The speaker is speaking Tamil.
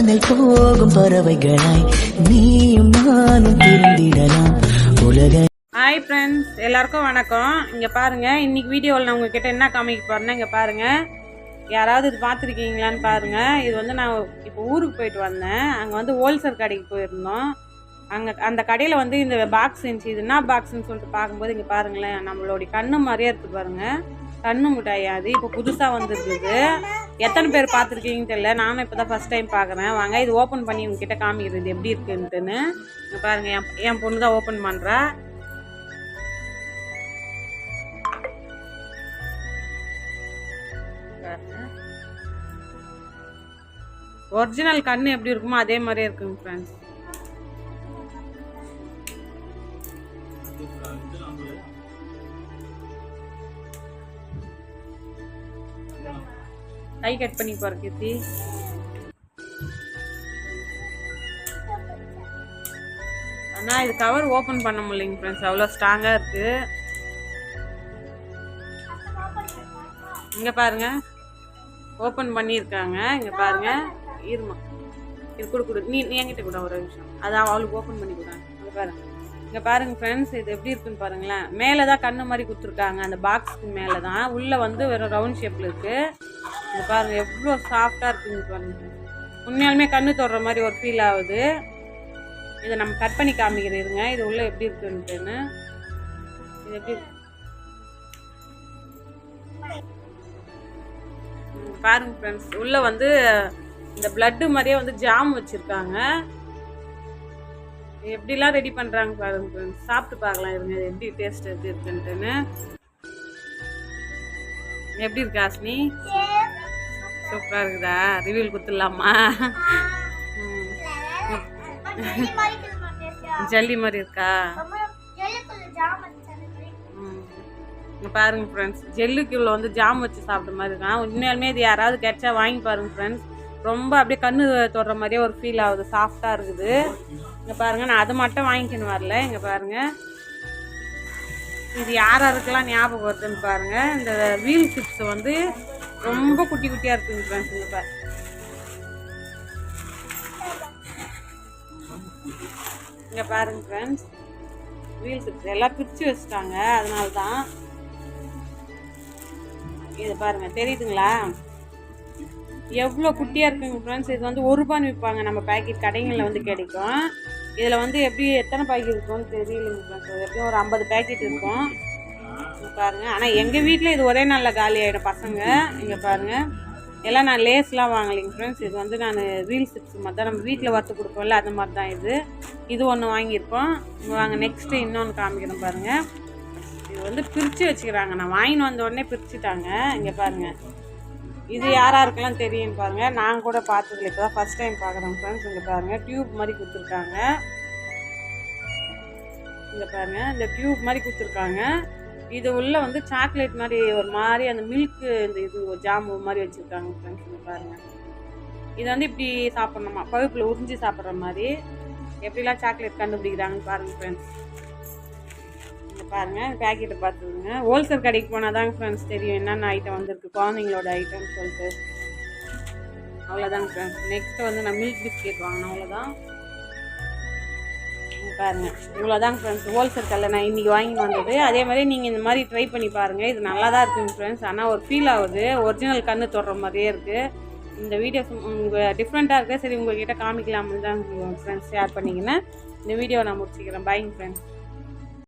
விண்ணை போகும் பறவைகளாய் நீயும் நானும் பிரிந்திடலாம் உலக. ஹாய் ஃப்ரெண்ட்ஸ், எல்லாருக்கும் வணக்கம். இங்கே பாருங்கள், இன்றைக்கி வீடியோவில் நான் உங்ககிட்ட என்ன காமிக்க போகிறேன்னா, இங்கே பாருங்கள், யாராவது இது பார்த்துருக்கீங்களான்னு பாருங்கள். இது வந்து நான் இப்போ ஊருக்கு போயிட்டு வந்தேன். அங்கே வந்து ஹோல்சேல் கடைக்கு போயிருந்தோம். அங்கே அந்த கடையில் வந்து இந்த பாக்ஸ் இருந்துச்சு. இது என்ன பாக்ஸ்ன்னு சொல்லிட்டு பார்க்கும்போது இங்கே பாருங்களேன், நம்மளுடைய கண்ணு மாதிரியே இருக்குது பாருங்கள். கண்ணு மிட்டாய் அது இப்போ புதுசாக வந்துருக்குது. எத்தனை பேர் பார்த்துருக்கீங்கன்னு தெரியல, நானும் இப்போ தான் ஃபஸ்ட் டைம் பார்க்குறேன். வாங்க இது ஓப்பன் பண்ணி உங்ககிட்ட காமிக்கிறது எப்படி இருக்குன்ட்டுன்னு. இங்கே பாருங்கள், என் பொண்ணு தான் ஓப்பன் பண்ணுறா. ஒரிஜினல் கண்ணு எப்படி இருக்குமோ அதே மாதிரியே இருக்குங்க ஃப்ரெண்ட்ஸ். கை கட் பண்ணி பாரு கீர்த்தி. ஆனால் இது கவர் ஓப்பன் பண்ண முடியலைங்க ஃப்ரெண்ட்ஸ், அவ்வளோ ஸ்ட்ராங்காக இருக்கு. இங்கே பாருங்க, ஓப்பன் பண்ணியிருக்காங்க. இங்கே பாருங்க, இருமா இது கொடு நீ என்கிட்ட கூட ஒரு நிமிஷம், அதான் அவளுக்கு ஓப்பன் பண்ணி கொடுங்க. இங்கே பாருங்க, இங்கே பாருங்க ஃப்ரெண்ட்ஸ், இது எப்படி இருக்குன்னு பாருங்களேன். மேலே தான் கண்ணு மாதிரி கொடுத்துருக்காங்க, அந்த பாக்ஸுக்கு மேலே தான். உள்ளே வந்து வெறும் ரவுண்ட் ஷேப்பில் இருக்குது. இங்கே பாருங்க எவ்வளோ சாஃப்டாக இருக்குங்க பாருங்க. உண்மையாலுமே கண்ணு தொடுற மாதிரி ஒரு ஃபீல் ஆகுது. இதை நம்ம கட் பண்ணி காமிக்கிறேங்க, இது உள்ளே எப்படி இருக்குன்ட்டுன்னு. இது எப்படி பாருங்க ஃப்ரெண்ட்ஸ், உள்ள வந்து இந்த பிளட்டு மாதிரியே வந்து ஜாம் வச்சிருக்காங்க. எப்படிலாம் ரெடி பண்றாங்க பாருங்க ஃப்ரெண்ட்ஸ். சாப்பிட்டு பார்க்கலாம் இருங்க, எப்படி டேஸ்ட் எப்படி இருக்குன்ட்டுன்னு. எப்படி இருக்கு ஆஸ்னி? சூப்பரா இருக்குதா? ரிவ்யூல் கொடுத்துடலாமா? ஜல்லி மாதிரி இருக்கா? பாருங்க ஃப்ரெண்ட்ஸ், ஜெல்லுக்குள்ள வந்து ஜாம் வச்சு சாப்பிட்ற மாதிரி இருக்கான். உண்மையாலுமே இது யாராவது கிடைச்சா வாங்கி பாருங்க ஃப்ரெண்ட்ஸ். ரொம்ப அப்படியே கண்ணு தொடுற மாதிரியே ஒரு ஃபீல் ஆகுது, சாஃப்டாக இருக்குது. இங்கே பாருங்க, நான் அது மட்டும் வாங்கிக்கணும் வரல. இங்கே பாருங்க, இது யாருக்கெல்லாம் ஞாபகம் வருதுன்னு பாருங்க. இந்த வீல் சிப்ஸ் வந்து ரொம்ப குட்டி குட்டியாக இருக்குங்க ஃப்ரெண்ட்ஸ். இங்கே பாரு, இங்கே பாருங்க ஃப்ரெண்ட்ஸ், வீல் சிப்ஸ் எல்லாம் பிரித்து வச்சுட்டாங்க, அதனால தான். இது பாருங்க, தெரியுதுங்களா எவ்வளோ குட்டியாக இருக்குங்க ஃப்ரெண்ட்ஸ். இது வந்து ₹1 விற்பாங்க, நம்ம பேக்கெட் கடைகளில் வந்து கிடைக்கும். இதில் வந்து எப்படி எத்தனை பேக்கெட் இருக்கும்னு தெரியலைங்க ஃப்ரெண்ட்ஸ். எப்படியும் ஒரு 50 பேக்கெட் இருக்கும் பாருங்க. ஆனால் எங்கள் வீட்டில் இது ஒரே நாளில் காலி ஆகிடும் பசங்க. இங்கே பாருங்கள், எல்லாம் நான் லேஸ்லாம் வாங்கலைங்க ஃப்ரெண்ட்ஸ். இது வந்து நான் வீல் சிப்ஸ் மாதிரி தான் நம்ம வீட்டில் வறுத்து கொடுப்போம்ல, அந்த மாதிரி தான் இது. இது ஒன்று வாங்கியிருக்கோம். வாங்க நெக்ஸ்ட்டு இன்னொன்று காமிக்கிறோம் பாருங்கள். இது வந்து பிரித்து வச்சுக்கிறாங்க, நான் வாங்கின்னு வந்த உடனே பிரிச்சுட்டாங்க. இங்கே பாருங்கள், இது யாராருக்கெல்லாம் தெரியும்னு பாருங்கள். நான் கூட பார்த்ததில்ல, இப்போ தான் ஃபஸ்ட் டைம் பார்க்குறேன் ஃப்ரெண்ட்ஸ். இங்கே பாருங்கள், டியூப் மாதிரி கொடுத்துருக்காங்க. இங்கே பாருங்கள், இந்த டியூப் மாதிரி கொடுத்துருக்காங்க. இது உள்ளே வந்து சாக்லேட் மாதிரி ஒரு மாதிரி அந்த மில்க்கு இந்த இது ஒரு ஜாமு மாதிரி வச்சுருக்காங்க ஃப்ரெண்ட்ஸ். இங்கே பாருங்கள், இது வந்து இப்படி சாப்பிட்ணுமா, பழுப்பில் உறிஞ்சி சாப்பிட்ற மாதிரி. எப்படிலாம் சாக்லேட் கண்டுபிடிக்கிறாங்கன்னு பாருங்கள் ஃப்ரெண்ட்ஸ். பாருங்கள், பேக்கெட்டை பார்த்துருங்க. ஹோல்சேல் கடைக்கு போனால் தாங்க ஃப்ரெண்ட்ஸ் தெரியும் என்னென்ன ஐட்டம் வந்துருக்கு, குழந்தைங்களோட ஐட்டம்னு சொல்லிட்டு. அவ்வளோதாங்க ஃப்ரெண்ட்ஸ். நெக்ஸ்ட்டு வந்து நான் மில்க் பிஸ்கெட் வாங்கினேன், அவ்வளோதான். பாருங்கள், இவ்வளோதாங்க ஃப்ரெண்ட்ஸ். ஹோல்சேல் கடையில் நான் இன்றைக்கி வாங்கி வந்தது. அதே மாதிரி நீங்கள் இந்த மாதிரி ட்ரை பண்ணி பாருங்கள், இது நல்லா தான் இருக்குங்க ஃப்ரெண்ட்ஸ். ஆனால் ஒரு ஃபீல் ஆகுது, ஒரிஜினல் கண்ணு தொடுற மாதிரியே இருக்குது. இந்த வீடியோஸ் உங்கள் டிஃப்ரெண்ட்டாக இருக்குது, சரி உங்கள்கிட்ட காமிக்கலாம்னு தான் ஃப்ரெண்ட்ஸ் ஷேர் பண்ணிங்கன்னா இந்த வீடியோ நான் முடிச்சுக்கிறேன். பைங்க ஃப்ரெண்ட்ஸ்.